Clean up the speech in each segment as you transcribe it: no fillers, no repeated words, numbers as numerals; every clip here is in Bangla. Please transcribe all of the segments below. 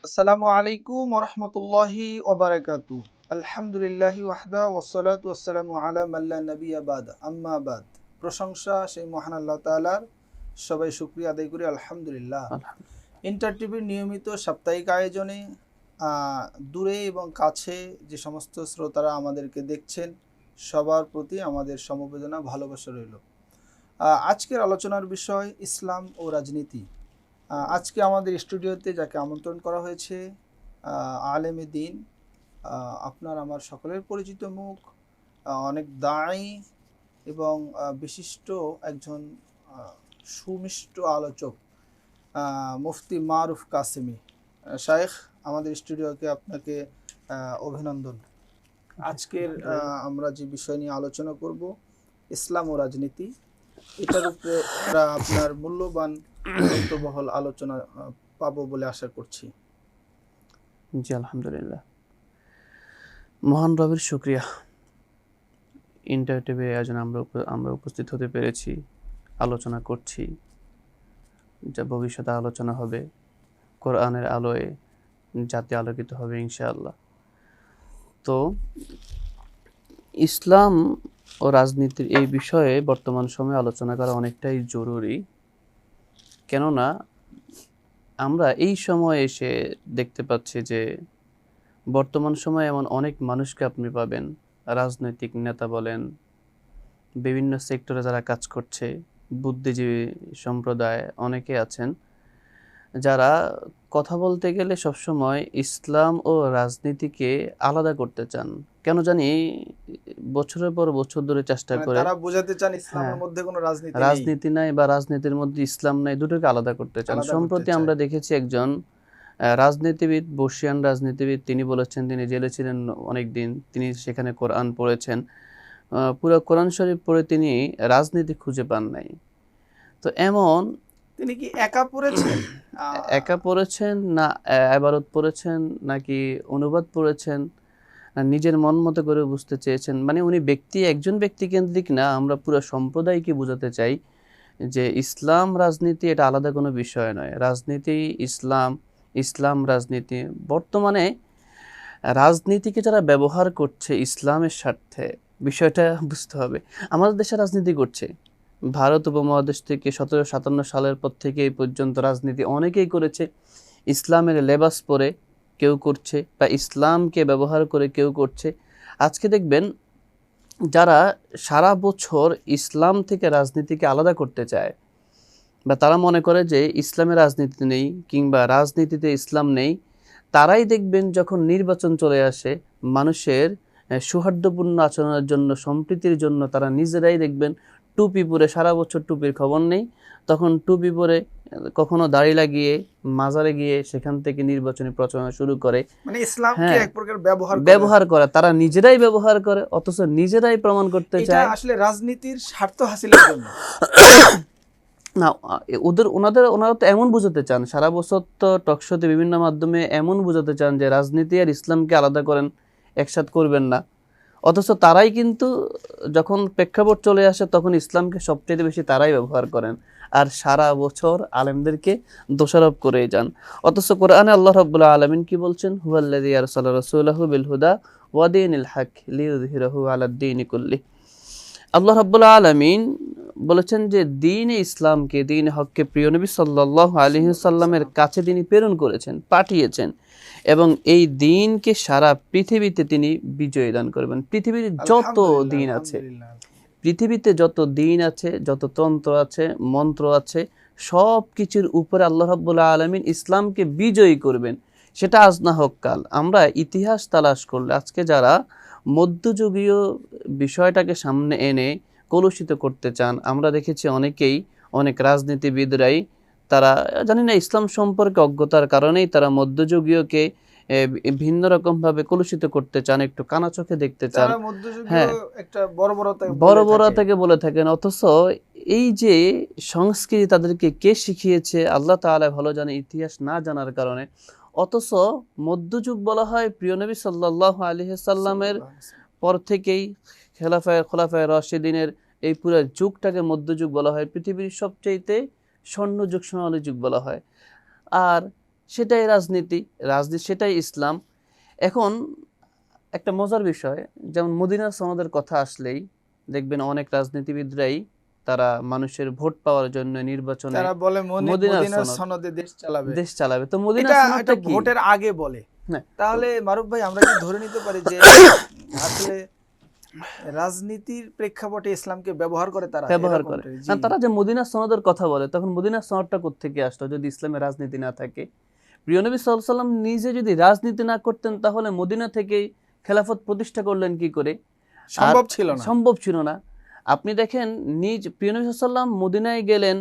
আসসালামু আলাইকুম ওয়া রাহমাতুল্লাহি ওয়া বারাকাতুহু। আলহামদুলিল্লাহি ওয়াহদা ওয়াসসালাতু ওয়াসসালামু আলা মান লা নাবিয়্যা বা'দা। আম্মা বাদ। প্রশংসা সেই মহান আল্লাহ তাআলার। সবাই শুকরিয়া আদায় করি আলহামদুলিল্লাহ। আলহামদুলিল্লাহ। ইন্টার টিভির নিয়মিত সাপ্তাহিক আয়োজনে দূরে এবং কাছে যে সমস্ত শ্রোতারা আমাদেরকে দেখছেন সবার প্রতি আমাদের সমবেদনা ভালোবাসা রইল। আজকের আলোচনার বিষয় ইসলাম ও রাজনীতি। আজকে আমাদের স্টুডিওতে যাকে আমন্ত্রণ করা হয়েছে আলেমে দিন, আপনার আমার সকলের পরিচিত মুখ, অনেক দায়ী এবং বিশিষ্ট একজন সুমিষ্ট আলোচক, মুফতি মারুফ কাসেমি। শায়েখ, আমাদের স্টুডিওকে আপনাকে অভিনন্দন। আজকের আমরা যে বিষয় নিয়ে আলোচনা করব ইসলাম ও রাজনীতি, এটার উপরে আমরা আপনার মূল্যবান তথ্যবহল আলোচনা পাবো বলে আশা করছি। জি আলহামদুলিল্লাহ, মহান রবের শুকরিয়া। ইন্টারটিভি আয়োজনে আমরা উপস্থিত হতে পেরেছি, আলোচনা করছি, যা ভবিষ্যতে আলোচনা হবে। কোরআনের আলোয় জাতি আলোকিত হবে ইনশাআল্লাহ। তো ইসলাম ও রাজনীতির এই বিষয়ে বর্তমান সময়ে আলোচনা করা অনেকটাই জরুরি, কেননা আমরা এই সময়ে এসে দেখতে পাচ্ছি যে বর্তমান সময়ে এমন অনেক মানুষকে আপনি পাবেন, রাজনৈতিক নেতা বলেন, বিভিন্ন সেক্টরে যারা কাজ করছে, বুদ্ধিজীবী সম্প্রদায় অনেকে আছেন, যারা কথা বলতে গেলে সবসময় ইসলাম ও রাজনীতিকে আলাদা করতে চান। কেন জানি বছরের পর বছর ধরে চেষ্টা করে তারা বোঝাতে চান ইসলামের মধ্যে কোনো রাজনীতি নাই বা রাজনীতির মধ্যে ইসলাম নাই, দুটোকে আলাদা করতে চান। সম্প্রতি আমরা দেখেছি একজন রাজনীতিবিদ, বর্ষিয়ান রাজনীতিবিদ, তিনি বলেছেন তিনি জেলে ছিলেন অনেকদিন, তিনি সেখানে কোরআন পড়েছেন, পুরো কোরআন শরীফ পড়ে তিনি রাজনীতি খুঁজে পান নাই। তো এমন তিনি কি একা পড়েছেন? একা পড়েছেন না ইবারত পড়েছেন নাকি অনুবাদ পড়েছেন, নিজের মন মতো করে বুঝতে চেয়েছেন, মানে উনি একজন ব্যক্তি কেন্দ্রিক না, আমরা পুরো সম্প্রদায়কে বোঝাতে চাই যে ইসলাম রাজনীতি এটা আলাদা কোনো বিষয় নয়। রাজনীতি ইসলাম, ইসলাম রাজনীতি। বর্তমানে রাজনীতিকে যারা ব্যবহার করছে ইসলামের স্বার্থে, বিষয়টা বুঝতে হবে। আমাদের দেশে রাজনীতি করছে, ভারত উপমহাদেশ থেকে 1757 সালের পর থেকে এই পর্যন্ত রাজনীতি অনেকেই করেছে। ইসলামের লেবাস পরে কেউ করছে, বা ইসলামকে ব্যবহার করে কেউ করছে। আজকে দেখবেন যারা সারা বছর ইসলাম থেকে রাজনীতিকে আলাদা করতে চায়, বা তারা মনে করে যে ইসলামে রাজনীতি নেই কিংবা রাজনীতিতে ইসলাম নেই, তারাই দেখবেন যখন নির্বাচন চলে আসে, মানুষের সৌহার্দ্যপূর্ণ আচরণের জন্য, সম্প্রীতির জন্য তারা নিজেরাই দেখবেন টুপি পরে, সারা বছর টুপির খবর নেই, তখন টুপি পরে কখনো দাড়ি লাগিয়ে মাজারে গিয়ে সেখান থেকে নির্বাচনী প্রচারণা শুরু করে। মানে ইসলামকে এক প্রকার ব্যবহার করে, তারা নিজেরাই ব্যবহার করে, অথচ নিজেরাই প্রমাণ করতে চায় এটা আসলে রাজনীতির স্বার্থ হাসিলের জন্য না। ওনারা তো এমন বোঝাতে চান, সারা বছর তো টকশোতে বিভিন্ন মাধ্যমে এমন বোঝাতে চান যে রাজনীতি আর ইসলামকে আলাদা করেন, একসাথ করবেন না। অথচ তারাই কিন্তু যখন প্রেক্ষাপট চলে আসে তখন ইসলামকে সবচেয়ে বেশি তারাই ব্যবহার করেন, আর সারা বছর আলেমদেরকে দোষারোপ করে যান। অথচ কোরআনে আল্লাহ রাব্বুল আলামিন কি বলছেন? হুয়াল্লাযী আরসালা রাসূলাহু বিল হুদা ওয়া দীনিল হক লিইয়ুযহিরাহু আলাদ দীনি কুল্লিহি। আল্লাহ রাব্বুল আলামিন বলেছেন যে দ্বীনে ইসলামকে, দ্বীনে হককে প্রিয় নবী সাল্লাল্লাহু আলাইহি সাল্লামের কাছে তিনি প্রেরণ করেছেন, পাঠিয়েছেন, এবং এই দ্বীনকে সারা পৃথিবীতে তিনি বিজয় দান করবেন। পৃথিবীর যত দ্বীন আছে, পৃথিবীতে যত দ্বীন আছে, যত তন্ত্র আছে, মন্ত্র আছে, সব কিছুর উপরে আল্লাহ রাব্বুল আলামিন ইসলামকে বিজয়ী করবেন, সেটা আজ না হোক কাল। আমরা ইতিহাস তালাশ করলে আজকে যারা মধ্যযুগীয় বিষয়টাকে সামনে এনে কলুষিত করতে চান, আমরা দেখেছি অনেকেই, অনেক রাজনীতিবিদরাই, তারা জানি না ইসলাম সম্পর্কে অজ্ঞতার কারণেই তারা মধ্যযুগীয়কে ভিন্ন রকম ভাবে কলুষিত করতে চান, একটু কানা চোখে দেখতে চান, একটা বর্বরতাকে বলে থাকেন। অথচ এই যে সংস্কৃতি তাদেরকে কে শিখিয়েছে আল্লাহ তাআলা ভালো জানে, ইতিহাস না জানার কারণে। অথচ মধ্যযুগ বলা হয় প্রিয় নবী সাল্লাল্লাহু আলাইহি সাল্লামের পর থেকেই খোলাফায়ে রাশিদিনের এই পুরো যুগটাকে মধ্যযুগ বলা হয়। পৃথিবীর সবচেয়ে স্বর্ণযুগ, সোনালী যুগ বলা হয়। আর সেটাই রাজনীতি, রাজনীতি সেটাই ইসলাম। এখন একটা মজার বিষয়, যেমন মদিনার সনদের কথা আসলেই দেখবেন অনেক রাজনীতিবিদরাই তারা মানুষের ভোট পাওয়ার জন্য নির্বাচনে তারা বলে মদিনার মদিনার সনদ সনদে দেশ চালাবে। দেশ চালাবে। তো মদিনার এটা সনদটা কি? ভোটের আগে বলে। হ্যাঁ, তাহলে মারুফ ভাই আমরা কি ধরে নিতে পারি যে আসলে রাজনীতির প্রেক্ষাপটে ইসলামকে ব্যবহার করে তারা, ব্যবহার করে। এরকমটাই? জি। কারণ তারা যে মদিনার সনদের কথা বলে, তখন মদিনার সনদটা কোত্থেকে আসলো যদি ইসলামের রাজনীতি না থাকে? প্রিয় নবী সাল্লাল্লাহু আলাইহি ওয়াসাল্লাম নিজে যদি রাজনীতি না করতেন তাহলে মদিনা থেকেই খেলাফত প্রতিষ্ঠা করলেন কি করে? সম্ভব ছিল না। সম্ভব ছিল না। আপনি দেখেন, নিজ প্রিয় নবী সাল্লাল্লাহু আলাইহি ওয়াসাল্লাম মদিনায় গেলেন,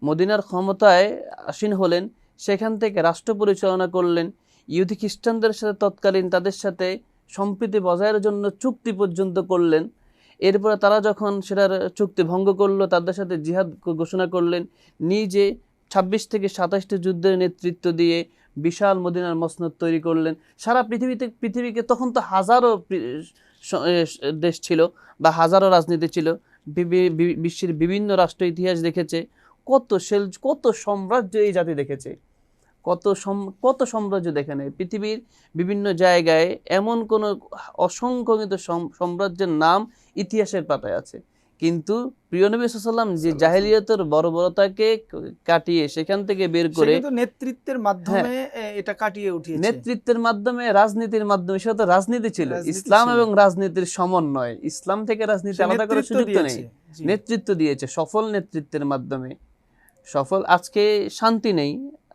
মদিনার ক্ষমতায় আসীন হলেন, সেখান থেকে রাষ্ট্র পরিচালনা করলেন, ইহুদি খ্রিস্টানদের সাথে তৎকালীন তাদের সাথে সম্প্রীতি বজায়ের জন্য চুক্তি পর্যন্ত করলেন। এরপরে তারা যখন সেটার চুক্তি ভঙ্গ করলো, তাদের সাথে জিহাদ ঘোষণা করলেন, নিজে 26 থেকে 27টি যুদ্ধের নেতৃত্ব দিয়ে বিশাল মদিনার মসনদ তৈরি করলেন। সারা পৃথিবীকে তখন তো হাজারো দেশ ছিল বা হাজারো রাজনীতি ছিল, বিশ্বের বিভিন্ন রাষ্ট্র ইতিহাস দেখেছে, কত সাম্রাজ্য এই জাতি দেখেছে, কত সাম্রাজ্য দেখে নেয়। পৃথিবীর বিভিন্ন জায়গায় এমন কোনো অসংখ্যিত সাম্রাজ্যের নাম ইতিহাসের পাতায় আছে। কিন্তু প্রিয় নবী সাল্লাল্লাহু আলাইহি ওয়াসাল্লাম যে জাহেলিয়াতের বর্বরতাকে কাটিয়ে সেখান থেকে বের করে কিন্তু নেতৃত্বের মাধ্যমে এটা কাটিয়ে উঠিয়েছে। নেতৃত্বের মাধ্যমে, রাজনীতির মাধ্যমে, সেটা তো রাজনীতি ছিল, রাজনীতি ইসলাম ছিল। এবং রাজনীতির সমন্বয়। ইসলাম থেকে রাজনীতি সে আলাদা করার নেতৃত্ব সুযোগ তো নেই। দিয়েছে। জি। নেতৃত্ব দিয়েছে সফল নেতৃত্বের মাধ্যমে। আজকে শান্তি নেই।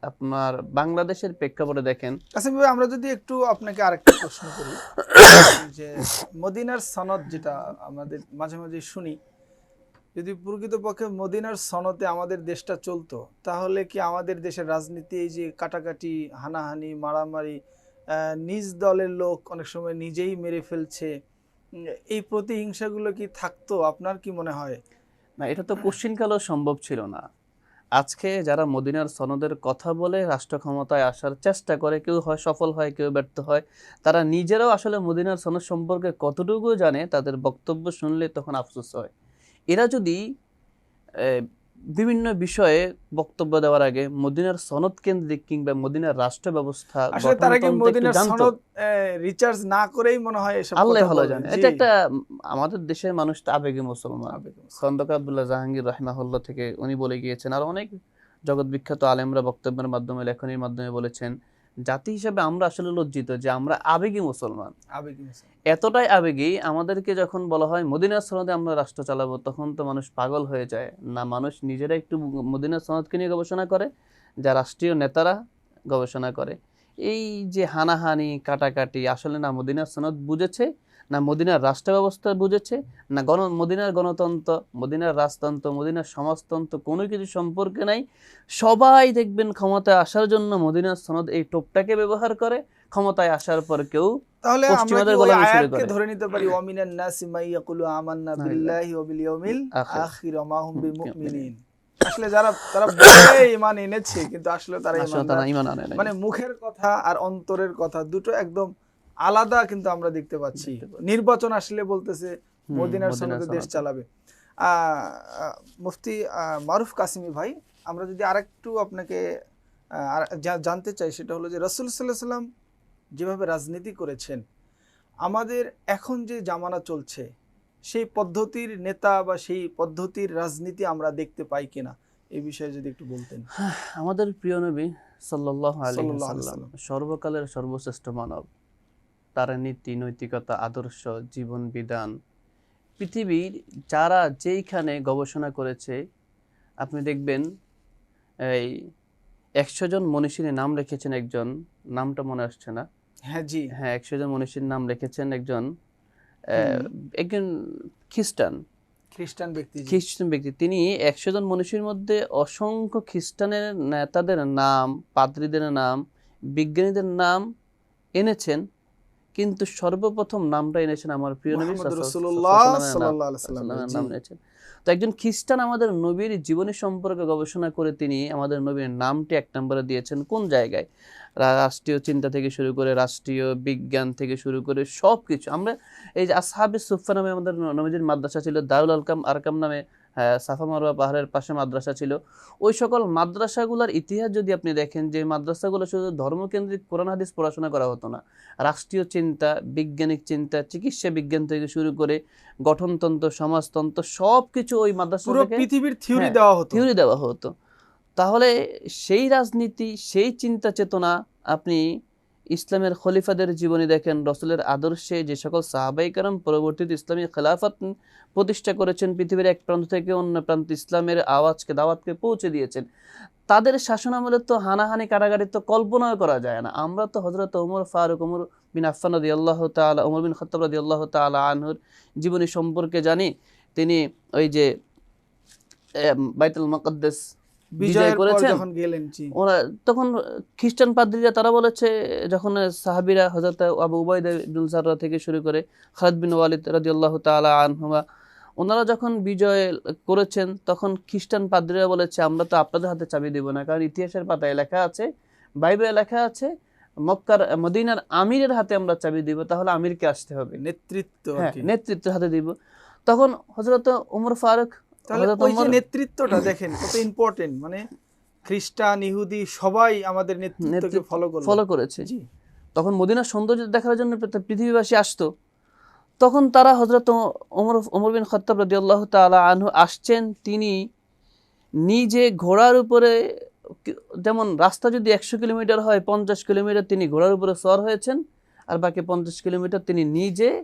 আপনার বাংলাদেশের প্রেক্ষাপটে দেখেন, কাসিম ভাই, আমরা যদি একটু আপনাকে আরেকটা প্রশ্ন করি যে মদিনার সনদ যেটা আমাদের মাঝে মাঝে শুনি, যদি প্রকৃতপক্ষে মদিনার সনদে আমাদের দেশটা চলতো, তাহলে কি আমাদের দেশের রাজনীতি, এই যে কাটাকাটি, হানাহানি, মারামারি, নিজ দলের লোক অনেক সময় নিজেই মেরে ফেলছে, এই প্রতিহিংসাগুলো কি থাকতো? আপনার কি মনে হয়? না, এটা তো কোশ্চিনকালেও সম্ভব ছিল না। আজকে যারা মদিনার সনদের কথা বলে রাষ্ট্র ক্ষমতায় আসার চেষ্টা করে, কেউ হয় সফল হয়, কেউ ব্যর্থ হয়, তারা নিজেরাও আসলে মদিনার সনদ সম্পর্কে কতটুকু জানে তাদের বক্তব্য শুনলে তখন আফসোস হয়। এরা যদি বিভিন্ন বিষয়ে বক্তব্য দেওয়ার আগে মদিনার সনদ কেন্দ্রিক কিংবা মদিনার রাষ্ট্র ব্যবস্থা আসলে তারা কি গঠনতন্ত্র একটু মদিনার জানতো, সনদ রিচার্জ না করেই মনে হয় এসব আল্লাহ কথা ভালো বলে? জানে। জি। এটা একটা আমাদের দেশের মানুষটা আবেগে মুসলমান। আবেগে মুসলমান। খন্দকার আব্দুল্লাহ জাহাঙ্গীর রাহিমাহুল্লাহ থেকে উনি বলে গিয়েছেন, আর অনেক জগৎ বিখ্যাত আলেমরা বক্তব্যের মাধ্যমে, লেখনীর মাধ্যমে বলেছেন, জাতি হিসেবে আমরা আসলে লজ্জিত যে আমরা আবেগী মুসলমান। আবেগী মুসলমান। এতটাই আবেগী, আমাদেরকে যখন বলা হয় মদিনার সনদে আমরা রাষ্ট্র চালাবো, তখন তো মানুষ পাগল হয়ে যায় না। মানুষ নিজেরা একটু মদিনার সনদকে নিয়ে গবেষণা করে, যা রাষ্ট্রীয় নেতারা গবেষণা করে। এই যে হানাহানি, কাটাকাটি, আসলে না মদিনার সনদ বুঝেছে, না মদিনার রাষ্ট্র ব্যবস্থা বুঝেছে, না মদিনার গণতন্ত্র, মদিনার রাজতন্ত্র, মদিনার সমাজতন্ত্র, কোনো কিছু সম্পর্কে নাই। সবাই দেখবেন ক্ষমতায় আসার জন্য মদিনার সনদ এই টোপটাকে ব্যবহার করে, ক্ষমতায় আসার পর কেউ তাহলে আমরা কি পশ্চিমাদের ওই গোলামি শুরু আয়াতকে করে। ধরে নিতে পারি, ওয়ামিনান নাসি মাই ইয়াকুলু আমান্না বিল্লাহি ওয়া বিল ইয়াউমিল আখির ওয়া মা হুম বিমুমিনিন? আসলে তারা বলে ঈমান এনেছে, কিন্তু আসলে তারা ঈমান আনে নাই। মানে মুখের কথা আর অন্তরের কথা দুটো একদম আলাদা কিন্তু আমরা দেখতে পাচ্ছি। নির্বাচন আসলে বলতেছে মদিনার সনদে দেশ চালাবে। মুফতি মারুফ কাসিমি ভাই, আমরা যদি আরেকটু আপনাকে জানতে চাই, সেটা হলো যে রাসূল সাল্লাল্লাহু আলাইহি ওয়াসাল্লাম যেভাবে রাজনীতি করেছেন, আমাদের এখন যে জামানা চলছে সেই পদ্ধতির নেতা বা সেই পদ্ধতির রাজনীতি আমরা দেখতে পাই কিনা, এই বিষয়ে যদি একটু বলতেন। আমাদের প্রিয় নবী সাল্লাল্লাহু আলাইহি সাল্লাল্লাহু আলাইহি ওয়াসাল্লাম ওয়াসাল্লাম সর্বকালের সর্বশ্রেষ্ঠ মানব। তার নীতি, নৈতিকতা, আদর্শ, জীবন বিধান পৃথিবীর যারা যেইখানে গবেষণা করেছে, আপনি দেখবেন এই 100 জন মনীষীর নাম রেখেছেন, একজন নামটা মনে আসছে না। হ্যাঁ, জি, হ্যাঁ, 100 জন মনীষীর নাম রেখেছেন একজন একজন খ্রিস্টান ব্যক্তি। তিনি 100 জন মনীষীর মধ্যে অসংখ্য খ্রিস্টানের নেতাদের নাম, পাদ্রীদের নাম, বিজ্ঞানীদের নাম এনেছেন, কিন্তু সর্বপ্রথম নামটা এনেছেন আমার প্রিয় নবী মুহাম্মদ সাল্লাল্লাহু রাসূলুল্লাহ আলাইহি সাল্লাল্লাহু আলাইহি ওয়াসাল্লাম নাম এনেছেন। তো একজন খ্রিস্টান আমাদের নবীর জীবনী সম্পর্কে গবেষণা করে তিনি আমাদের নবীর নামটি 1 নম্বরে দিয়েছেন। কোন জায়গায়? রাষ্ট্রীয় চিন্তা থেকে শুরু করে, রাষ্ট্রীয় বিজ্ঞান থেকে শুরু করে সবকিছু। আমরা এই যে আসহাবে সুফফা নামে আমাদের নবীজির মাদ্রাসা ছিল, দারুল আরকাম নামে সাফা মারওয়া পাহাড়ের পাশে মাদ্রাসা ছিল। ওই সকল মাদ্রাসাগুলোর ইতিহাস যদি আপনি দেখেন, যে মাদ্রাসাগুলো শুধু ধর্মকেন্দ্রিক কোরআন হাদিস পড়াশোনা করা হতো না, রাষ্ট্রীয় চিন্তা, বৈজ্ঞানিক চিন্তা, চিকিৎসা বিজ্ঞান থেকে শুরু করে গঠনতন্ত্র, সমাজতন্ত্র সবকিছু ওই মাদ্রাসা পুরো থেকে পৃথিবীর থিওরি দেওয়া হতো। থিওরি দেওয়া হতো। তাহলে সেই রাজনীতি, সেই চিন্তা চেতনা আপনি ইসলামের খলিফাদের জীবনী দেখেন, রসুলের আদর্শে যে সকল সাহাবায়ে কেরাম পরবর্তীতে ইসলামী খেলাফত প্রতিষ্ঠা করেছেন, পৃথিবীর এক প্রান্ত থেকে অন্য প্রান্ত ইসলামের আওয়াজকে, দাওয়াতকে পৌঁছে দিয়েছেন, তাদের শাসন আমলে তো হানাহানি, কারাগারি তো কল্পনাও করা যায় না। আমরা তো হযরত ওমর ফারুক, ওমর বিন আফফান রাদিয়াল্লাহু তাআলা, ওমর বিন খাত্তাব রাদিয়াল্লাহু তাআলা আনহুর জীবনী সম্পর্কে জানি। তিনি ওই যে বাইতুল মুকাদ্দাস বিজয় বিজয়ের পর করেছেন, যখন গেলেন, জি, ওরা তখন খ্রিস্টান পাদ্রীরা তারা বলেছে, যখন সাহাবীরা হযরত আবু উবাইদা ইবনুল জাররাহ থেকে শুরু করে খালিদ বিন ওয়ালিদ রাদিয়াল্লাহু তাআলা আনহুমা, ওনারা যখন বিজয় করেছেন, তখন খ্রিস্টান পাদ্রীরা বলেছে, আমরা তো আপনাদের হাতে চাবি দেব না, কারণ ইতিহাসের পাতায় লেখা আছে, বাইবেলে লেখা আছে, মক্কার মদিনার আমিরের হাতে আমরা চাবি দিব, তাহলে আমিরকে আসতে হবে, নেতৃত্ব আর হ্যাঁ, কি। নেতৃত্বের হাতে দিব। তখন হযরত ওমর ফারুক, তাহলে হযরত ওই যে ওমর নেতৃত্বটা দেখেন কত ইম্পর্টেন্ট, মানে খ্রিস্টান, ইহুদি সবাই আমাদের নেতৃত্বকে ফলো করেছে। জি, তখন মদিনার সৌন্দর্য দেখার জন্য পৃথিবীবাসী আসতো। তখন তারা হযরত ওমর বিন খাত্তাব রাদিয়াল্লাহু তাআলা আনহু আসছেন, তিনি নিজে ঘোড়ার উপরে, যেমন রাস্তা যদি 100 কিলোমিটার হয়, 50 কিলোমিটার তিনি ঘোড়ার উপরে সওয়ার হয়েছেন, আর বাকি 50 কিলোমিটার তিনি নিজে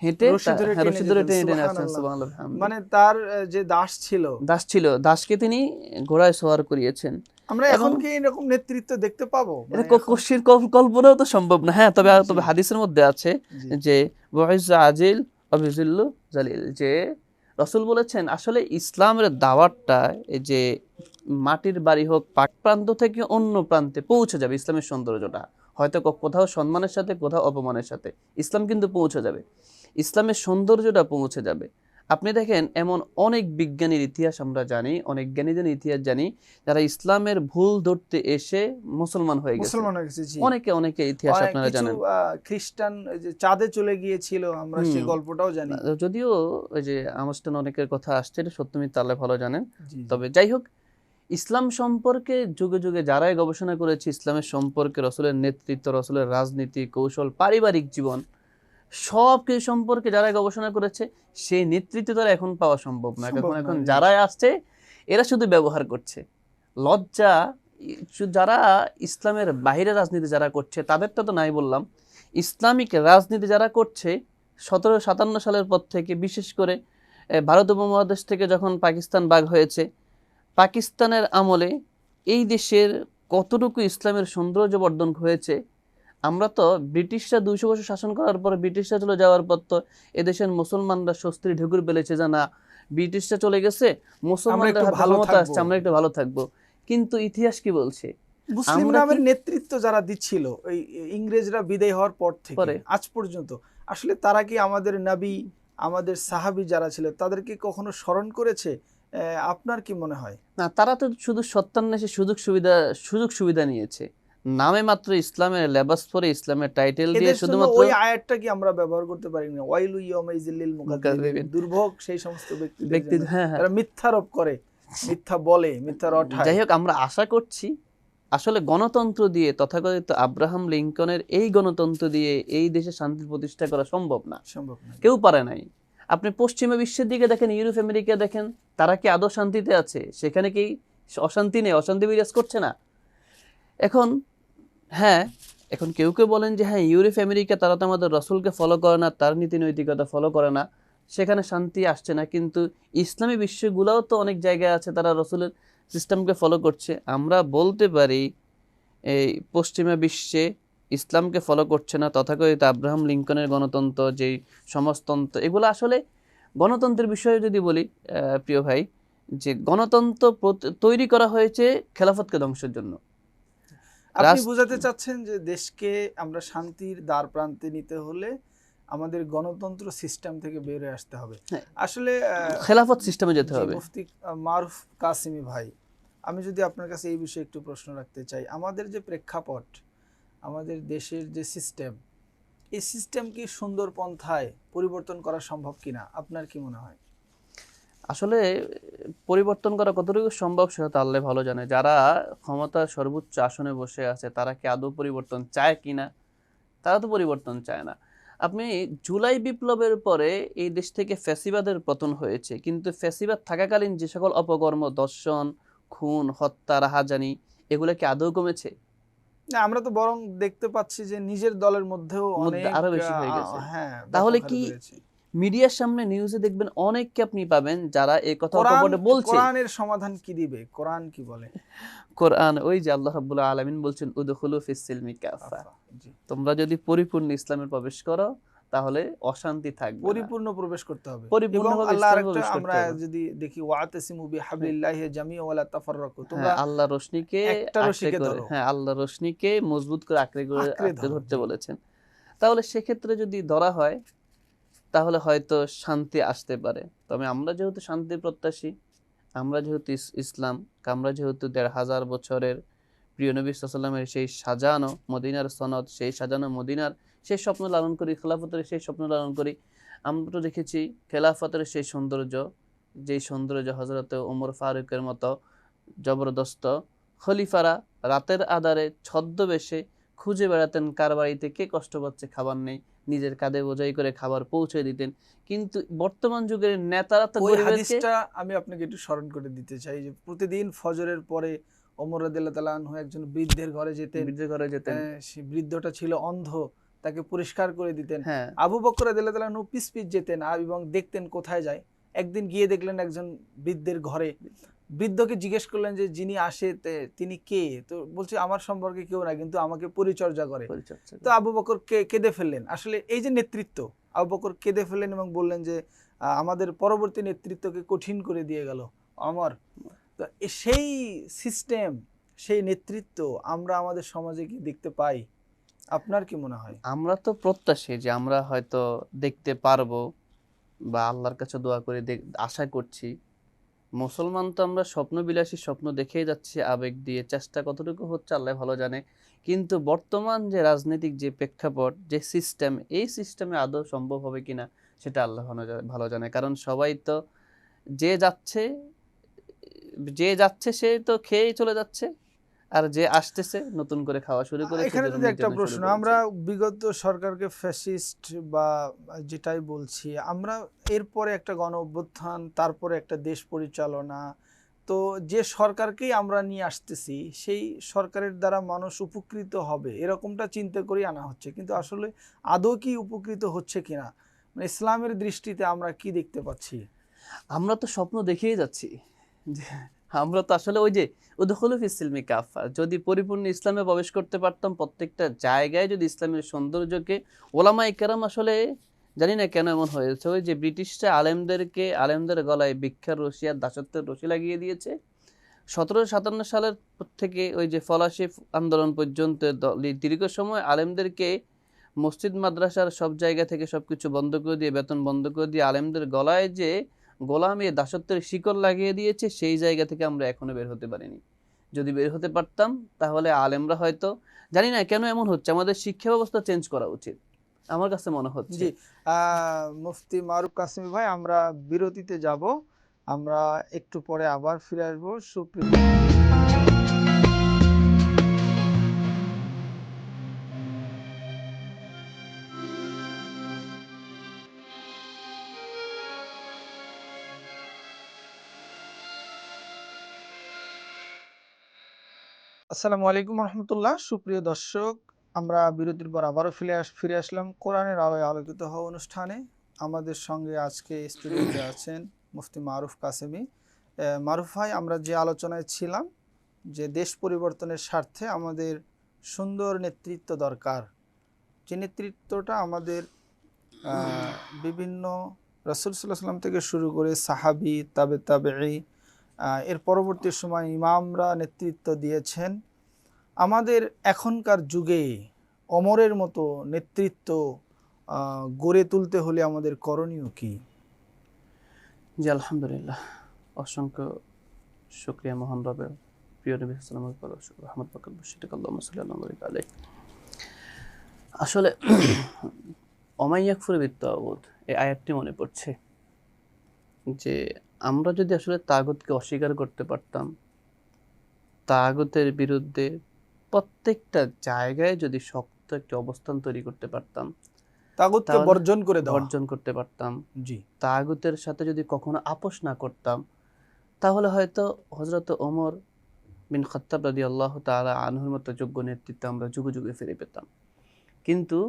হেঁটে রশি ধরে রশি ধরে টেনে টেনে আসছেন। সুবহানাল্লাহ। সুবহানাল্লাহ, আলহামদুলিল্লাহ। মানে তার যে দাস ছিল, দাস ছিল, দাসকে তিনি ঘোড়ায় সওয়ার করিয়েছেন। আমরা এবং এখন কি এরকম নেতৃত্ব দেখতে পাবো? এটা মানে এখন- কশির কল্পনাও তো সম্ভব না। হ্যাঁ, তবে জি। হাদিসের মধ্যে আছে জি, যে ওয়াইজ্জা আজিল অবিজিল্লু জালিল, যে রাসূল বলেছেন আসলে ইসলামের দাওয়াতটা, এই যে মাটির বাড়ি হোক, পাক প্রান্ত থেকে অন্য প্রান্তে পৌঁছে যাবে। ইসলামের সৌন্দর্যটা হয়তো কোথাও সম্মানের সাথে, কোথাও অপমানের সাথে, ইসলাম কিন্তু পৌঁছে যাবে, ইসলামের সৌন্দর্যটা পৌঁছে যাবে। আপনি দেখেন, এমন অনেক বিজ্ঞানীর ইতিহাস আমরা জানি, অনেক জ্ঞানীদের ইতিহাস জানি, যারা ইসলামের ভুল ধরতে এসে মুসলমান হয়ে গেছে। মুসলমান হয়ে গেছে, জি। অনেকে ইতিহাস অনেক আপনারা কিছু জানেন। খ্রিস্টান ওই যে চাঁদে চলে গিয়েছিল, আমরা সেই গল্পটাও জানি। যদিও ওই যে আনুষ্ঠান অনেকের কথা আসছে, এটা সত্য মিথ্যা আল্লাহ ভালো জানেন। জি, জি। তবে যাই হোক, ইসলাম সম্পর্কে যুগে যুগে যারাই গবেষণা করেছে, ইসলামের সম্পর্কে, রসুলের নেতৃত্ব, রসুলের রাজনীতি, কৌশল, পারিবারিক জীবন, সব কিছু সম্পর্কে যারা গবেষণা করেছে, সেই নেতৃত্ব তারা এখন পাওয়া সম্ভব না। সম্ভব এখন না, জি। যারা আসছে, এরা শুধু ব্যবহার করছে। লজ্জা, যারা ইসলামের বাইরে রাজনীতি যারা করছে, তাদেরটা তো নাই বললাম, ইসলামিক রাজনীতি যারা করছে 1757 সালের পর থেকে, বিশেষ করে ভারত উপমহাদেশ থেকে যখন পাকিস্তান ভাগ হয়েছে, পাকিস্তানের আমলে এই দেশের কতটুকু ইসলামের সৌন্দর্য বর্ধন হয়েছে। আমরা তো ব্রিটিশরা 200 বছর শাসন করার পর, ব্রিটিশরা চলে যাওয়ার পর তো এদেশের মুসলমানরা স্বস্তির ঢুকুর পেলেছে, যে না, ব্রিটিশরা চলে গেছে, মুসলমানদের হাতে ক্ষমতা আসছে, আমরা একটু ভালো থাকবো। কিন্তু ইতিহাস কি বলছে? মুসলিম আমরা নামের কি- নেতৃত্ব যারা দিচ্ছিল ওই ইংরেজরা বিদায় হওয়ার পর থেকে আজ পর্যন্ত, আসলে তারা কি আমাদের নবী, আমাদের সাহাবী যারা ছিল, তাদেরকে কখনো স্মরণ করেছে? আপনার কি মনে হয়? না, তারা তো শুধু সত্যান্বেষে সুযোগ সুবিধা নিয়েছে, নামে মাত্র ইসলামের লেবাস পরে, ইসলামের টাইটেল দিয়ে, এদের জন্য শুধুমাত্র ওই আয়াতটা কি আমরা ব্যবহার করতে পারি না? ওয়াইলু ইয়াউমাইযিল লিল মুকাদ্দিবিন, দুর্ভোগ সেই সমস্ত ব্যক্তি, হ্যাঁ, হ্যাঁ। যারা মিথ্যারোপ করে, মিথ্যা বলে, মিথ্যা রটায়। যাই হোক, আমরা আশা করছি আসলে গণতন্ত্র দিয়ে, তথাকথিত আব্রাহাম লিঙ্কনের এই গণতন্ত্র দিয়ে এই দেশে শান্তি প্রতিষ্ঠা করা সম্ভব না, সম্ভব না। কেউ পারে নাই। আপনি পশ্চিমা বিশ্বের দিকে দেখেন, ইউরোপ আমেরিকা দেখেন, তারা কি আদৌ শান্তিতে আছে? সেখানে কি অশান্তি নেই, অশান্তি বিরাজ করছে না? এখন হ্যাঁ, এখন কেউ কেউ বলেন যে হ্যাঁ, ইউরোপ আমেরিকা তারা তো আমাদের রসুলকে ফলো করে না, তার নীতি নৈতিকতা ফলো করে না, সেখানে শান্তি আসছে না। কিন্তু ইসলামী বিশ্বগুলোও তো অনেক জায়গায় আছে, তারা রসুলের সিস্টেমকে ফলো করছে। আমরা বলতে পারি এই পশ্চিমা বিশ্বে ইসলামকে ফলো করছে না, তথাকথিত আব্রাহাম লিঙ্কনের গণতন্ত্র, যেই সমাজতন্ত্র, এগুলো আসলে গণতন্ত্রের বিষয়ে যদি বলি প্রিয় ভাই, যে গণতন্ত্র তৈরি করা হয়েছে খেলাফতকে ধ্বংসের জন্য। আপনি বোঝাতে চাচ্ছেন যে দেশকে আমরা শান্তির দ্বার প্রান্তে নিতে হলে আমাদের গণতন্ত্র সিস্টেম থেকে বের হয়ে আসতে হবে। আসলে খেলাফত সিস্টেমে যেতে হবে। মুফতি মারুফ কাসিমি ভাই, আমি যদি আপনার কাছে এই বিষয়ে একটু প্রশ্ন রাখতে চাই, আমাদের যে প্রেক্ষাপট, আমাদের দেশের যে সিস্টেম, এই সিস্টেম কি সুন্দর পন্থায় পরিবর্তন করা সম্ভব কিনা, আপনার কি মনে হয়? আসলে পরিবর্তন করা কতটুকু সম্ভব সেটা তো আল্লাহ ভালো জানে। যারা ক্ষমতার সর্বোচ্চ আসনে বসে আছে তারা কি আদৌ পরিবর্তন চায় কিনা? তারা তো পরিবর্তন চায় না। আপনি জুলাই বিপ্লবের পরে এই দেশ থেকে ফ্যাসিবাদের পতন হয়েছে, কিন্তু ফ্যাসিবাদ থাকাকালীন যে সকল অপকর্ম, দর্শন, খুন, হত্যা, রাহাজানি, এগুলো কি আদৌ কমেছে? না, আমরা তো বরং দেখতে পাচ্ছি যে নিজের দলের মধ্যেও মধ্যে অনেক আরো বেশি হয়ে গেছে। হ্যাঁ, তাহলে ব্যাপক হারে কি বেড়েছে। মিডিয়ার সামনে নিউজে দেখবেন অনেককে আপনি পাবেন যারা এই কথা কোরআন কপটে বলছে। কোরআনের সমাধান কি দিবে? কোরআন কি বলে? কোরআন ওই যে আল্লাহ রাব্বুল আলামিন বলছেন উদখুলু ফিস সিলমি কাফা, আফা, জি। তোমরা যদি পরিপূর্ণ ইসলামে প্রবেশ করো তাহলে অশান্তি থাকবে না। পরিপূর্ণ প্রবেশ করতে হবে। এবং পরিপূর্ণভাবে আল্লাহ ইসলামে আরেকটা প্রবেশ করতে আমরা হবে। যদি দেখি ওয়াতাসিমু বিহাবলিল্লাহি জামিআ ওয়ালা তাফাররাকু, হ্যাঁ, তোমরা আল্লাহর রশনিকে একটা আঁকড়ে রশিকে করে, ধরো, হ্যাঁ আল্লাহর রশনিকে মজবুত করে আঁকড়ে আঁকড়ে ধরো, ধরতে জি। বলেছেন। তাহলে সেক্ষেত্রে যদি ধরা হয় তাহলে হয়তো শান্তি আসতে পারে। তবে আমরা যেহেতু শান্তির প্রত্যাশী, আমরা যেহেতু ইসলাম, আমরা যেহেতু ১৫০০ বছরের প্রিয় নবী সাল্লাল্লাহু আলাইহি ওয়াসাল্লামের সেই সাজানো মদিনার সনদ, সেই সাজানো মদিনার সেই স্বপ্ন লালন করি, খেলাফতের সেই স্বপ্ন লালন করি। আমরা তো দেখেছি খেলাফতের সেই সৌন্দর্য, যেই সৌন্দর্য হযরত ওমর ফারুকের মতো জবরদস্ত খলিফারা রাতের আঁধারে ছদ্মবেশে খুঁজে বেড়াতেন কার বাড়িতে কে কষ্ট পাচ্ছে, খাবার নেই, নিজের কাঁধে বোঝাই করে খাবার পৌঁছে দিতেন। কিন্তু বর্তমান যুগের নেতারা তো ওই গরিবেরকে, হাদিসটা আমি আপনাকে একটু স্মরণ করে দিতে চাই যে প্রতিদিন ফজরের পরে ওমর রাদিয়াল্লাহু তাআলা আনহু একজন বৃদ্ধের ঘরে যেতেন। বৃদ্ধের ঘরে যেতেন। সেই বৃদ্ধটা ছিল অন্ধ, তাকে পরিষ্কার করে দিতেন। হ্যাঁ, আবু বকর রাদিয়াল্লাহু তাআলা আনহু পিছ পিছ যেতেন এবং দেখতেন কোথায় যায়। একদিন গিয়ে দেখলেন একজন বৃদ্ধের ঘরে, বৃদ্ধকে জিজ্ঞেস করলেন যে যিনি আসে তিনি কে? তো বলছে আমার সম্পর্কে কেউ না, কিন্তু আমাকে পরিচর্যা করে। পরিচর্যা তো আবু বকর কেঁদে ফেললেন। আসলে এই যে নেতৃত্ব, আবু বকর কেঁদে ফেললেন এবং বললেন যে আমাদের পরবর্তী নেতৃত্বকে কঠিন করে দিয়ে গেল অমর। তো সেই সিস্টেম, সেই নেতৃত্ব আমরা আমাদের সমাজে কি দেখতে পাই? আপনার কি মনে হয়? আমরা তো প্রত্যাশী যে আমরা হয়তো দেখতে পারবো বা আল্লাহর কাছে দোয়া করে আশা করছি। মুসলমান তো আমরা স্বপ্নবিলাসী, স্বপ্ন দেখেই যাচ্ছি আবেগ দিয়ে, চেষ্টা কতটুকু হচ্ছে আল্লাহ ভালো জানে। কিন্তু বর্তমান যে রাজনৈতিক যে প্রেক্ষাপট, যে সিস্টেম, এই সিস্টেমে আদৌ সম্ভব হবে কিনা সেটা আল্লাহ ভালো জানে। কারণ সবাই তো যে যাচ্ছে যে যাচ্ছে সে তো খেয়েই চলে যাচ্ছে, আর যে আসতেছে নতুন করে খাওয়া শুরু করেছে, এখানে যে যদি একটা নির্যাতন শুরু প্রশ্ন, করেছে। আমরা বিগত সরকারকে ফ্যাসিস্ট বা যেটাই বলছি, আমরা এরপরে একটা গণ অভ্যুত্থান, তারপরে একটা দেশ পরিচালনা, তো যে সরকারকেই আমরা নিয়ে আসতেছি সেই সরকারের দ্বারা মানুষ উপকৃত হবে এরকমটা চিন্তা করেই আনা হচ্ছে, কিন্তু আসলে আদৌ কি উপকৃত হচ্ছে কিনা, মানে ইসলামের দৃষ্টিতে আমরা কি দেখতে পাচ্ছি? আমরা তো স্বপ্ন দেখেই যাচ্ছি যে আমরা তো আসলে ওই যে উদখুলু ফিস সিলমি কাফা, যদি পরিপূর্ণ ইসলামে প্রবেশ করতে পারতাম, প্রত্যেকটা জায়গায় যদি ইসলামের সৌন্দর্যকে, ওলামায়ে কেরাম আসলে জানি না কেন এমন হয়েছে, ওই যে ব্রিটিশরা আলেমদের গলায় ভিক্ষার রশি আর দাসত্বের রশি লাগিয়ে দিয়েছে। ১৭৫৭ সালের থেকে ওই যে ফরাসি আন্দোলন পর্যন্ত দীর্ঘ সময় আলেমদেরকে মসজিদ মাদ্রাসার সব জায়গা থেকে সবকিছু বন্ধ করে দিয়ে, বেতন বন্ধ করে দিয়ে আলেমদের গলায় যে গোলামি দাসত্বের শিকল লাগিয়ে দিয়েছে, সেই জায়গা থেকে আমরা এখনো বের হতে পারিনি। যদি বের হতে পারতাম তাহলে আলেমরা হয়তো, জানি না কেন এমন হচ্ছে, আমাদের শিক্ষা ব্যবস্থা চেঞ্জ করা উচিত আমার কাছে মনে হচ্ছে। জি, মুফতি মারুফ কাসেমি ভাই, আমরা বিরতিতে যাব, আমরা একটু পরে আবার ফিরে আসবো। সুপ্রিয় আসসালামু আলাইকুম রহমতুল্লাহ, সুপ্রিয় দর্শক, আমরা বিরতির পর আবারও ফিরে আসলাম কোরআনের আলোয় আলোকিত হওয়া অনুষ্ঠানে। আমাদের সঙ্গে আজকে স্টুডিওতে আছেন মুফতি মারুফ কাসেমি। মারুফ ভাই, আমরা যে আলোচনায় ছিলাম যে দেশ পরিবর্তনের স্বার্থে আমাদের সুন্দর নেতৃত্ব দরকার, যে নেতৃত্বটা আমাদের বিভিন্ন রাসূল সাল্লাল্লাহু আলাইহি ওয়াসাল্লাম থেকে শুরু করে সাহাবী, তাবেঈ, এর পরবর্তী সময় ইমামরা নেতৃত্ব দিয়েছেন। আমাদের এখনকার যুগে ওমরের মতো নেতৃত্ব গড়ে তুলতে হলে আমাদের করণীয় কি? জি আলহামদুলিল্লাহ, অসংখ্য শুকরিয়া মহান রবের, প্রিয় নবী সাল্লাল্লাহু আলাইহি ওয়াসাল্লাম রহমত পাক বর্ষিত, আল্লাহুম্মা সাল্লি আলা মুহাম্মাদ ওয়া আলা আলিহি। আসলে ওমান ইয়াকফুর বিত্তাগুত, এই আয়াতটি মনে পড়ছে যে আমরা যদি আসলে তাগুতকে অস্বীকার করতে পারতাম, তাগুতের বিরুদ্ধে প্রত্যেকটা জায়গায় যদি শক্ত একটি অবস্থান তৈরি করতে পারতাম, তাগুতকে তাহলে বর্জন করে দেওয়া। বর্জন করতে পারতাম, জি। তাগুতের সাথে যদি কখনো আপোষ না করতাম, তাহলে হয়তো হযরত ওমর বিন খাত্তাব রাদিয়াল্লাহু তাআলা আনহুর মতো যোগ্য নেতৃত্ব আমরা যুগে যুগে ফিরে পেতাম। কিন্তু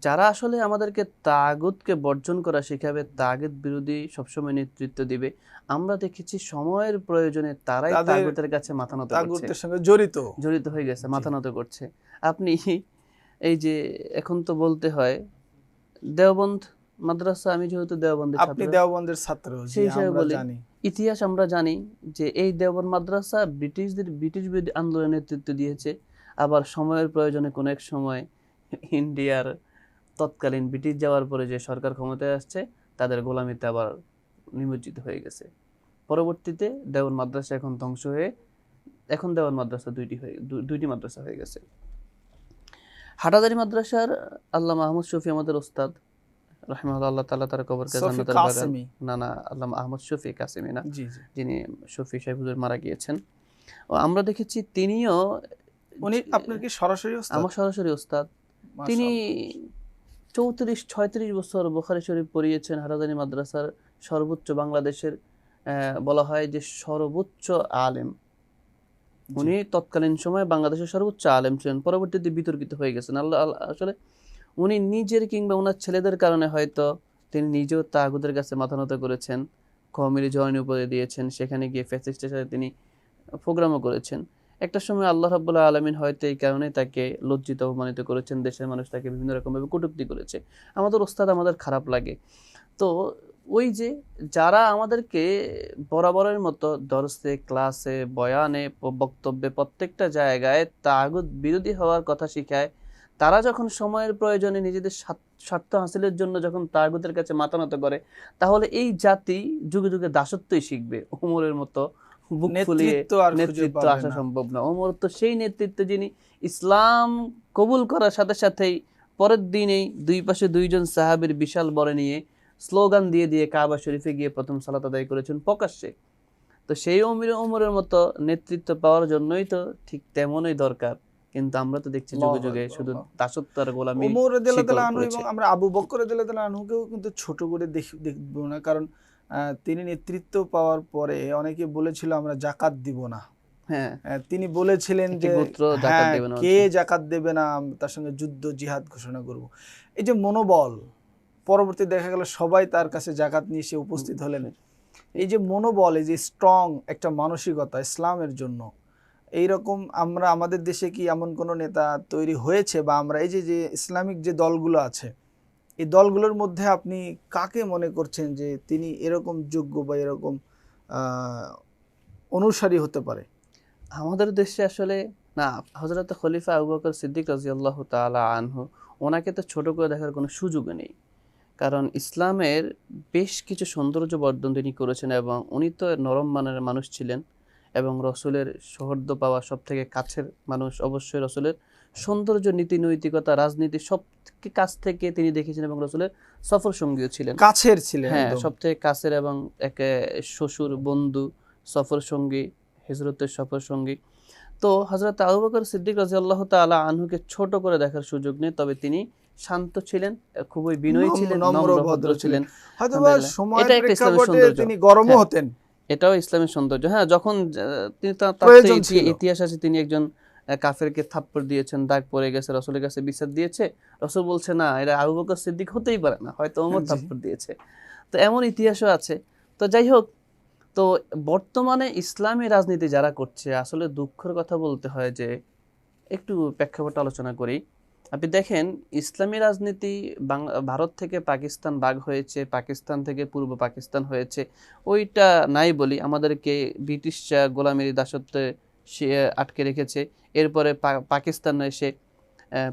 যারা আসলে আমাদেরকে তাগুতকে বর্জন করা শেখাবে, তাগুত বিরোধী সবসময় নেতৃত্ব দিবে, আমরা দেখেছি সময়ের প্রয়োজনে তারাই তাদের তাগুতের কাছে মাথা নত করছে, তাগুতের সঙ্গে জড়িত। জড়িত হয়ে গেছে, জি। মাথা নত করছে। আপনি এই যে এখন তো বলতে হয় দেওবন্দ মাদ্রাসা, আমি যেহেতু দেওবন্দের আপনি ছাত্র, দেওবন্দের ছাত্র, জি সেই হিসাবে আমরা বলি, জানি। ইতিহাস আমরা জানি যে এই দেওবন্দ মাদ্রাসা ব্রিটিশ বিরোধী আন্দোলনের নেতৃত্ব দিয়েছে। আবার সময়ের প্রয়োজনে কোনো এক সময় ইন্ডিয়ার তৎকালীন ব্রিটিশ যাওয়ার পরে যে সরকার ক্ষমতায় আসছে, তাদের গোলামিতে আবার নিমজ্জিত হয়ে গেছে। পরবর্তীতে দেওবন্দ মাদ্রাসা এখন ধ্বংস হয়ে, এখন দেওবন্দ মাদ্রাসা দুইটি মাদ্রাসা হয়ে গেছে। হাটাজারি মাদ্রাসার আল্লামা আহমদ শফি আমাদের ওস্তাদ রাহিমাহুল্লাহ, আল্লাহ তাআলা তার কবরকে শফি জান্নাতের বাগান, কাসেমি। না না, আল্লামা আহমদ শফি কাসেমি না, জি জি। যিনি শফি সাহেব হুজুর মারা গিয়েছেন। ও আমরা দেখেছি তিনিও, উনি আপনার কি সরাসরি ওস্তাদ? আমার সরাসরি ওস্তাদ। তিনি মাশাআল্লাহ। 34-36 বছর বুখারী শরীফ পড়িয়েছেন। হাটাজারি মাদ্রাসার সর্বোচ্চ, বাংলাদেশের বলা হয় যে সর্বোচ্চ আলেম। জি। উনি তৎকালীন সময়ে বাংলাদেশের সর্বোচ্চ আলেম ছিলেন, পরবর্তীতে বিতর্কিত হয়ে গেছেন। আসলে উনি নিজের কিংবা ওনার ছেলেদের কারণে হয়তো তিনি নিজেও তাগুতের কাছে মাথা নত করেছেন, কওমি জওয়ানি উপরে দিয়েছেন, সেখানে গিয়ে ফ্যাসিস্টের সাথে তিনি প্রোগ্রামও করেছেন। একটা সময় আল্লাহ রাব্বুল আলামিন হয়তো এই কারণে তাকে লজ্জিত অপমানিত করেছেন, দেশের মানুষ তাকে বিভিন্ন রকমভাবে কটূক্তি করেছে। আমাদের ওস্তাদ আমাদের খারাপ লাগে। তো ওই যে যারা আমাদেরকে বরাবরের মতো দর্সে, ক্লাসে, বয়ানে, বক্তব্যে প্রত্যেকটা জায়গায় তাগুত বিরোধী হওয়ার কথা শিখায়, তারা যখন সময়ের প্রয়োজনে নিজেদের স্বার্থ হাসিলের জন্য যখন তাগুতের কাছে মাথা নত করে, তাহলে এই জাতি যুগে যুগে দাসত্বই শিখবে। ওমরের মতো বুক ফুলিয়ে নেতৃত্ব আর খুঁজে নেতৃত্ব পাবে আসা না। সম্ভব না। ওমর তো সেই নেতৃত্ব যিনি ইসলাম কবুল করার সাথে সাথেই পরের দিনেই দুই পাশে দুইজন সাহাবীর বিশাল বরে নিয়ে স্লোগান দিয়ে দিয়ে কাবা শরীফে গিয়ে প্রথম সালাত আদায় করেছেন প্রকাশ্যে। তো সেই ওমরের মতো নেতৃত্ব পাওয়ার জন্যই তো ঠিক তেমনই দরকার। কিন্তু আমরা তো দেখছি যুগে যুগে শুধু দাসত্ব আর গোলামি ওমর রাদিয়াল্লাহু শিকল তাআলা আনহু করেছে। এবং আমরা আবু বকর রাদিয়াল্লাহু তাআলা আনহুকেও কিন্তু ছোট করে দেখব না, কারণ তিনি নেতৃত্ব পাওয়ার পরে অনেকে বলেছিল আমরা যাকাত দিব না। হ্যাঁ, তিনি বলেছিলেন একটি যে গোত্র জাকাত হ্যাঁ, দেবে না কে বলছে। যাকাত দেবে না তার সঙ্গে যুদ্ধ জিহাদ ঘোষণা করব। এই যে মনোবল, পরবর্তী দেখা গেল সবাই তার কাছে যাকাত নিয়ে এসে উপস্থিত হলেন। এই যে মনোবল, এই যে স্ট্রং একটা মানসিকতা ইসলামের জন্য, এইরকম আমরা আমাদের দেশে কি এমন কোনো নেতা তৈরি হয়েছে, বা আমরা এই যে যে ইসলামিক যে দলগুলো আছে এই দলগুলোর মধ্যে আপনি কাকে মনে করছেন যে তিনি এরকম যোগ্য বা এরকম অনুসারী হতে পারে? আমাদের দেশে আসলে না, হযরত খলিফা আবু বকর সিদ্দিক রাদিয়াল্লাহু তাআলা আনহু, ওনাকে তো ছোট করে দেখার কোনো সুযোগ নেই। কারণ ইসলামের বেশ কিছু সৌন্দর্য বর্ধন তিনি করেছেন, এবং উনি তো নরম মানের মানুষ ছিলেন, এবং রসুলের সৌহার্দ্য পাওয়া সব থেকে কাছের মানুষ। অবশ্যই রসুলের সৌন্দর্য, নীতি নৈতিকতা, রাজনীতি সব কাছ থেকে তিনি দেখেছেন, এবং রসুলের সফর সঙ্গীও ছিলেন, কাছের ছিলেন হ্যাঁ, একদম। সব থেকে কাছের, এবং এক শ্বশুর, বন্ধু, সফর সঙ্গী, হিজরতের সফর সঙ্গী। তো হযরত আবু বকর সিদ্দিক রাদিয়াল্লাহু তাআলা আনহুকে ছোট করে দেখার সুযোগ নেই, তবে তিনি শান্ত ছিলেন, খুবই বিনয়ী ছিলেন, নম্র নম্র ভদ্র ভদ্র ছিলেন। হয়তোবা আলহামদুলিল্লাহ, সময়ের এটা একটা ইসলামের প্রেক্ষাপটে সৌন্দর্য। তিনি গরমও হ্যাঁ, হতেন, এটাও ইসলামের সৌন্দর্য। হ্যাঁ, যখন তিনি তার তো প্রয়োজন ছিল। ইতিহাস আছে, তিনি একজন কাফেরকে থাপ্পড় দিয়েছেন, দাগ পড়ে গেছে, রসুলের কাছে বিচার দিয়েছে, রসুল বলছে না, এটা আবু বকর সিদ্দিক হতেই পারে না, হয়তো ওমর জি। থাপ্পড় দিয়েছে। তো এমন ইতিহাসও আছে। তো যাই হোক, তো বর্তমানে ইসলামী রাজনীতি যারা করছে, আসলে দুঃখের কথা বলতে হয় যে, একটু প্রেক্ষাপট আলোচনা করি। আপনি দেখেন, ইসলামী রাজনীতি ভারত থেকে পাকিস্তান ভাগ হয়েছে, পাকিস্তান থেকে পূর্ব পাকিস্তান হয়েছে, ওইটা নাই বলি, আমাদেরকে ব্রিটিশরা গোলামের দাসত্বে আটকে রেখেছে। এরপরে পাকিস্তান এসে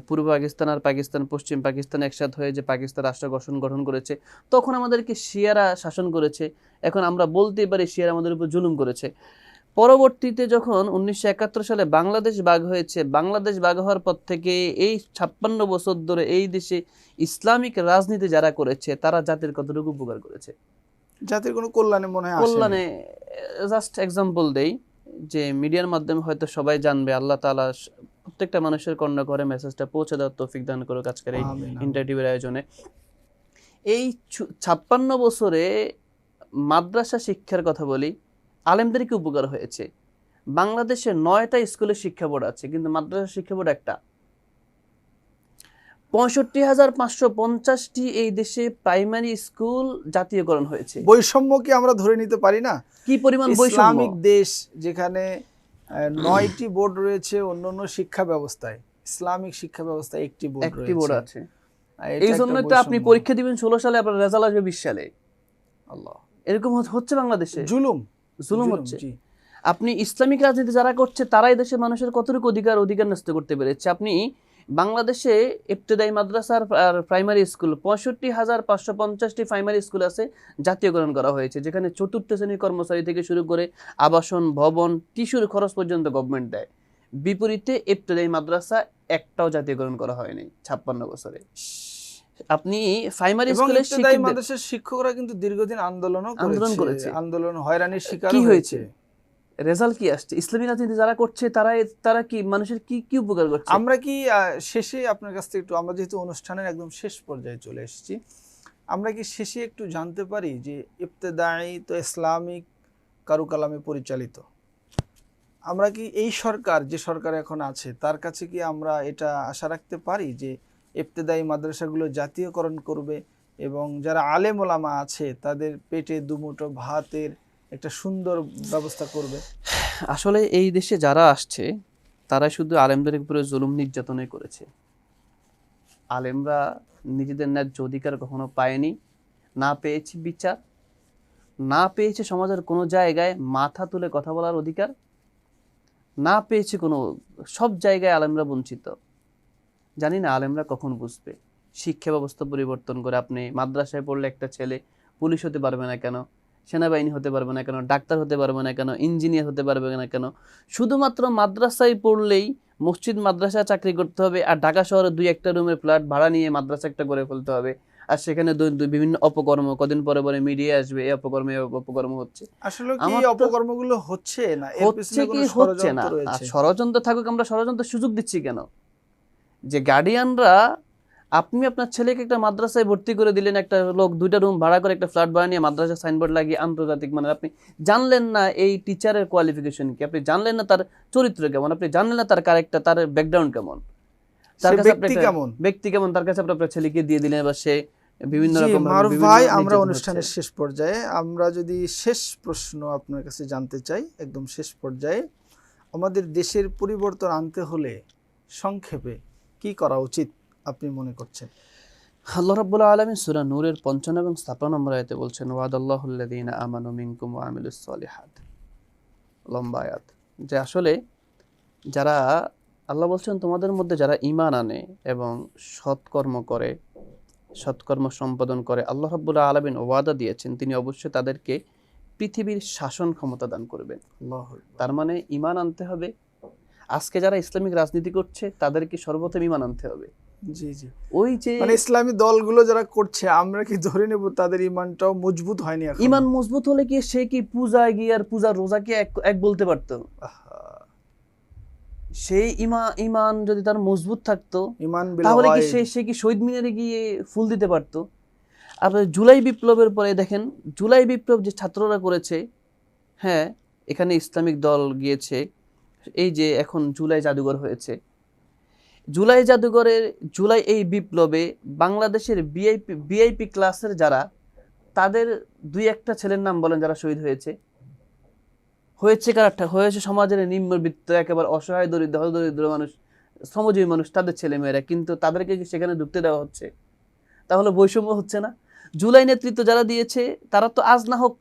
পূর্ব পাকিস্তান আর পাকিস্তান, পশ্চিম পাকিস্তান একসাথে হয়ে যে পাকিস্তান রাষ্ট্র গঠন করেছে, তখন আমাদেরকে শিয়ারা শাসন করেছে। এখন আমরা বলতেই পারি শিয়ারা আমাদের উপর জুলুম করেছে। পরবর্তীতে যখন 1971 সালে বাংলাদেশ ভাগ হয়েছে, বাংলাদেশ ভাগ হওয়ার পর থেকে এই 56 বছর ধরে এই দেশে ইসলামিক রাজনীতি যারা করেছে, তারা জাতির কতটুকু উপকার করেছে? জাতির কোনো কল্যাণে মনে হয় আসে না। কল্যাণে জাস্ট এক্সাম্পল দেই যে মিডিয়ার মাধ্যমে হয়তো সবাই জানবে, আল্লাহ তাআলা প্রত্যেকটা মানুষের কর্ণে করে মেসেজটা পৌঁছে দেওয়ার তৌফিক দান করুক আজকের এই আমিন, আমিন। ইন্টারভিউর আয়োজনে। এই 56 বছরে মাদ্রাসা শিক্ষার কথা বলি, আলেমদের কি উপকার হয়েছে? বাংলাদেশে 9টা স্কুলে শিক্ষা বোর্ড আছে, কিন্তু মাদ্রাসা শিক্ষা বোর্ড একটা। 65,550টি এই দেশে প্রাইমারি স্কুল জাতীয়করণ হয়েছে। বৈষম্য কি আমরা ধরে নিতে পারি না? কি পরিমাণ বৈষম্য! ইসলামিক দেশ যেখানে 9টি বোর্ড রয়েছে অন্যান্য শিক্ষা ব্যবস্থায়, ইসলামিক শিক্ষা ব্যবস্থায় একটি বোর্ড একটি বোর্ড রয়েছে। আছে। এটা এই একটা জন্য তো আপনি বৈষম্য। পরীক্ষা দিবেন 16 সালে, আপনার রেজাল্ট আসবে 20 সালে। আল্লাহ, এরকম হচ্ছে বাংলাদেশে, জুলুম জুলুম হচ্ছে। জি। আপনি ইসলামিক রাজনীতি যারা করছে তারাই দেশের মানুষের কতটুকু অধিকার নষ্ট করতে পেরেছে। আপনি বাংলাদেশে ইবতেদায়ী মাদ্রাসার আর প্রাইমারি স্কুল 65,550টি প্রাইমারি স্কুল আছে, জাতীয়করণ করা হয়েছে, যেখানে চতুর্থ শ্রেণীর কর্মচারী থেকে শুরু করে আবাসন, ভবন, টিস্যুর খরচ পর্যন্ত গভর্নমেন্ট দেয়। বিপরীতে ইবতেদায়ী মাদ্রাসা একটাও জাতীয়করণ করা হয়নি 56 বছরে। আপনি প্রাইমারি এবং স্কুলের ইবতেদায়ী মাদ্রাসার শিক্ষকরা কিন্তু দীর্ঘদিন আন্দোলন করেছে, আন্দোলন হয়রানির শিকার কি হয়েছে। রেজাল্ট কি আসছে? ইসলামী রাজনীতি যারা করছে তারা কি মানুষের কি উপকার করছে? আমরা কি শেষে আপনার কাছ থেকে একটু, আমরা যেহেতু অনুষ্ঠানের একদম শেষ পর্যায়ে চলে এসেছি, আমরা কি শেষে একটু জানতে পারি যে ইবতেদায়ী তো ইসলামিক কারুকালামে পরিচালিত, আমরা কি এই সরকার, যে সরকার এখন আছে, তার কাছে কি আমরা এটা আশা রাখতে পারি যে ইবতেদায়ী মাদ্রাসাগুলো জাতীয়করণ করবে এবং যারা আলেম ওলামা আছে তাদের পেটে দুমুঠো ভাতের একটা সুন্দর ব্যবস্থা করবে? আসলে এই দেশে যারা আসছে তারা শুধু আলেমদের উপরে জুলুম নির্যাতনই করেছে। আলেমরা নিজেদের ন্যায্য অধিকার কখনো পায়নি, না পেয়েছে বিচার, না পেয়েছে সমাজের কোনো জায়গায় মাথা তুলে কথা বলার অধিকার, না পেয়েছে কোনো, সব জায়গায় আলেমরা বঞ্চিত। জানি না আলেমরা কখন বুঝবে। শিক্ষা ব্যবস্থা পরিবর্তন করে আপনি মাদ্রাসায় পড়লে একটা ছেলে পুলিশ হতে পারবে না কেন, সেনাবাহিনী হতে পারবে না কেন, ডাক্তার হতে পারবে না কেন, ইঞ্জিনিয়ার হতে পারবে না কেন? শুধুমাত্র মাদ্রাসায় পড়লেই মসজিদ মাদ্রাসায় চাকরি করতে হবে, আর ঢাকা শহরে 2-1টা রুমের ফ্ল্যাট ভাড়া নিয়ে মাদ্রাসা একটা করে ফেলতে হবে, আর সেখানে বিভিন্ন অপকর্ম, কদিন পরে পরে মিডিয়া আসবে এই অপকর্ম হচ্ছে। আসলে কি এই অপকর্মগুলো হচ্ছে না? এর হচ্ছে পেছনে কি কোনো হচ্ছে না? ষড়যন্ত্র আর রয়েছে? ষড়যন্ত্র থাকুক, আমরা ষড়যন্ত্রের সুযোগ দিচ্ছি কেন? যে গার্ডিয়ানরা, আপনি আপনার ছেলেকে একটা মাদ্রাসায় ভর্তি করে দিলেন, একটা লোক 2টা রুম ভাড়া করে একটা ফ্ল্যাট ভাড়া নিয়ে মাদ্রাসা সাইনবোর্ড লাগিয়ে আন্তর্জাতিক মানের, আপনি জানলেন না এই টিচারের কোয়ালিফিকেশন কি, আপনি জানলেন না তার চরিত্র কেমন, আপনি জানলেন না তার ক্যারেক্টার, তার ব্যাকগ্রাউন্ড কেমন, তার কাছে ব্যক্তি কেমন, তার কাছে আপনার ছেলেকে দিয়ে দিলেন, এবার সে বিভিন্ন রকম মারুফ ভাই, আমরা অনুষ্ঠানের শেষ পর্যায়ে, আমরা যদি শেষ প্রশ্ন আপনার কাছে জানতে চাই, একদম শেষ পর্যায়ে, আমাদের দেশের পরিবর্তন আনতে হলে সংক্ষেপে কি করা উচিত আপনি মনে করছেন? আল্লাহ রাব্বুল আলামিন সূরা নূরের 55 এবং 56 নম্বর আয়াতে বলছেন, ওয়াদাল্লাহুল্লাযীনা আমানু মিনকুম ওয়া আমিলুস সলিহাত। লম্বা আয়াত, যে আসলে যারা, আল্লাহ বলছেন তোমাদের মধ্যে যারা ঈমান আনে এবং সৎকর্ম সম্পাদন করে, আল্লাহ রাব্বুল আলামিন ওয়াদা দিয়েছেন তিনি অবশ্যই তাদেরকে পৃথিবীর শাসন ক্ষমতা দান করবেন। তার মানে ঈমান আনতে হবে। আজকে যারা ইসলামিক রাজনীতি করছে তাদেরকে সর্বপ্রথম ঈমান আনতে হবে। জি জি, ওই যে মানে ইসলামী দলগুলো যারা করছে, আমরা কি ধরে নেব তাদের ঈমানটাও মজবুত হয়নি এখনো? ঈমান মজবুত হলে কি সে কি পূজায় গিয়ে আর পূজার রোজাকে এক বলতে পারতো? সেই ঈমান যদি তার মজবুত থাকতো, তাহলে কি সে কি শহীদ মিনারে গিয়ে ফুল দিতে পারতো? আপনার জুলাই বিপ্লবের পরে দেখেন, জুলাই বিপ্লব যে ছাত্ররা করেছে, হ্যাঁ, এখানে ইসলামিক দল গিয়েছে, এই যে এখন জুলাই জাদুঘর হয়েছে, জুলাই এই বিপ্লবে বাংলাদেশের ভিআইপি ক্লাসের যারা, তাদের 2-1টা ছেলের নাম বলেন যারা শহীদ হয়েছে কারা? হয়েছে সমাজের নিম্নবিত্ত, একেবারে অসহায়, দরিদ্র মানুষ, শ্রমজীবী মানুষ, তাদের ছেলেমেয়েরা, কিন্তু তাদেরকে সেখানে ঢুকতে দেওয়া হচ্ছে। তাহলে বৈষম্য হচ্ছে না? জুলাই নেতৃত্ব যারা দিয়েছে তারা তো আজ না হোক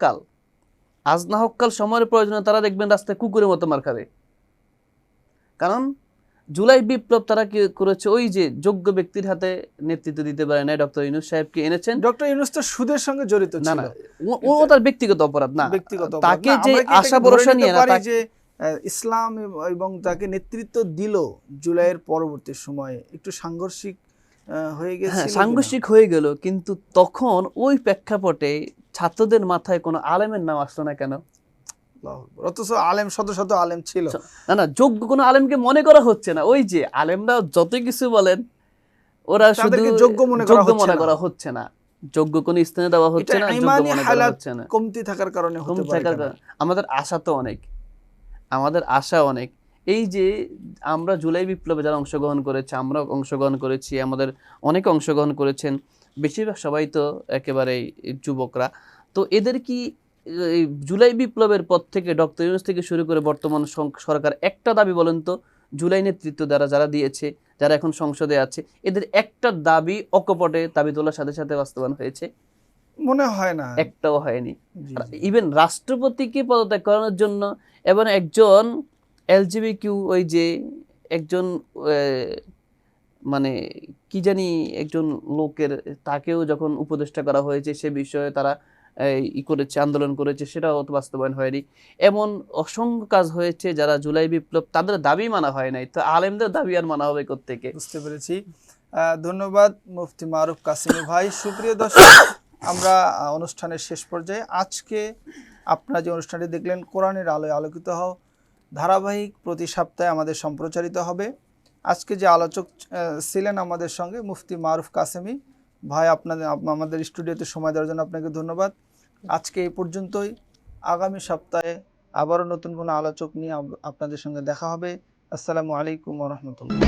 কাল সময়ের প্রয়োজনে তারা দেখবেন রাস্তায় কুকুরের মতো মার খাবে। কারণ জুলাই বিপ্লব তারা কি করেছে, ওই যে যোগ্য ব্যক্তির হাতে নেতৃত্ব দিতে পারে না, ডক্টর ইউনূস সাহেবকে এনেছেন। ডক্টর ইউনূস তো সুদের সঙ্গে জড়িত ছিল। না, ও তার ব্যক্তিগত অপরাধ না, তাকে যে আশা ভরসা নিয়ে না, যে ইসলাম এবং তাকে নেতৃত্ব দিল জুলাইয়ের পরবর্তী সময়ে একটু সাংঘর্ষিক হয়ে হ্যাঁ গেছিল কিনা। সাংঘর্ষিক হয়ে গেল, কিন্তু তখন ওই প্রেক্ষাপটে ছাত্রদের মাথায় কোনো আলেমের নাম আসলো না কেন? আল্লাহু আকবার। অথচ আলেম শত শত আলেম ছিল। না না, যোগ্য কোনো আলেমকে মনে করা হচ্ছে না। ওই যে আলেমরা যতই কিছু বলেন, ওরা শুধু তাদেরকে যোগ্য মনে করা যোগ্য হচ্ছে মনে না। করা হচ্ছে না, যোগ্য কোনো স্থানে দেওয়া এটা হচ্ছে না, যোগ্য ইমানি মনে করা হালাত হচ্ছে না। কমতি থাকার কারণে কম হতে পারে থাকার কেন? আমাদের আশা তো অনেক, আমাদের আশা অনেক। এই যে আমরা জুলাই বিপ্লবে যারা অংশগ্রহণ করেছে, আমরা অংশগ্রহণ করেছি, আমাদের অনেকে অংশগ্রহণ করেছেন, বেশিরভাগ সবাই তো একেবারেই যুবকরা। তো এদের কি এই জুলাই বিপ্লবের পর থেকে ডক্টর ইউনূস থেকে শুরু করে বর্তমান সরকার একটা দাবি বলেন তো, জুলাই নেতৃত্ব দ্বারা যারা দিয়েছে, যারা এখন সংসদে আছে, এদের একটা দাবি অকপটে দাবি তোলার সাথে সাথে বাস্তবায়ন হয়েছে? মনে হয় না। একটাও হয়নি। জি, জি। ইভেন রাষ্ট্রপতিকে পদত্যাগ করানোর জন্য এবং একজন এলজিবিকিউ ওই যে একজন মানে কি জানি একজন লোকের, তাকেও যখন উপদেষ্টা করা হয়েছে সে বিষয়ে তারা করেছে, আন্দোলন করেছে, সেটাও তো বাস্তবায়ন হয়নি। এমন অসংখ্য কাজ হয়েছে যারা জুলাই বিপ্লব তাদের দাবি মানা হয় নাই, তো আলেমদের দাবি আর মানা হবে কোত্থেকে? বুঝতে পেরেছি। ধন্যবাদ মুফতি মারুফ কাসেমি ভাই। সুপ্রিয় দর্শক, আমরা অনুষ্ঠানের শেষ পর্যায়ে। আজকে আপনারা যে অনুষ্ঠানটি দেখলেন, কোরআনের আলোয় আলোকিত হও, ধারাবাহিক প্রতি সপ্তাহে আমাদের সম্প্রচারিত হবে। আজকে যে আলোচক ছিলেন আমাদের সঙ্গে মুফতি মারুফ কাসেমি ভাই, আমাদের স্টুডিওতে সময় দেওয়ার জন্য আপনাকে ধন্যবাদ। আজকে এই পর্যন্তই। আগামী সপ্তাহে আবারও নতুন কোনো আলোচক নিয়ে আপনাদের সঙ্গে দেখা হবে। আসসালামু আলাইকুম ওয়া রাহমাতুল্লাহ।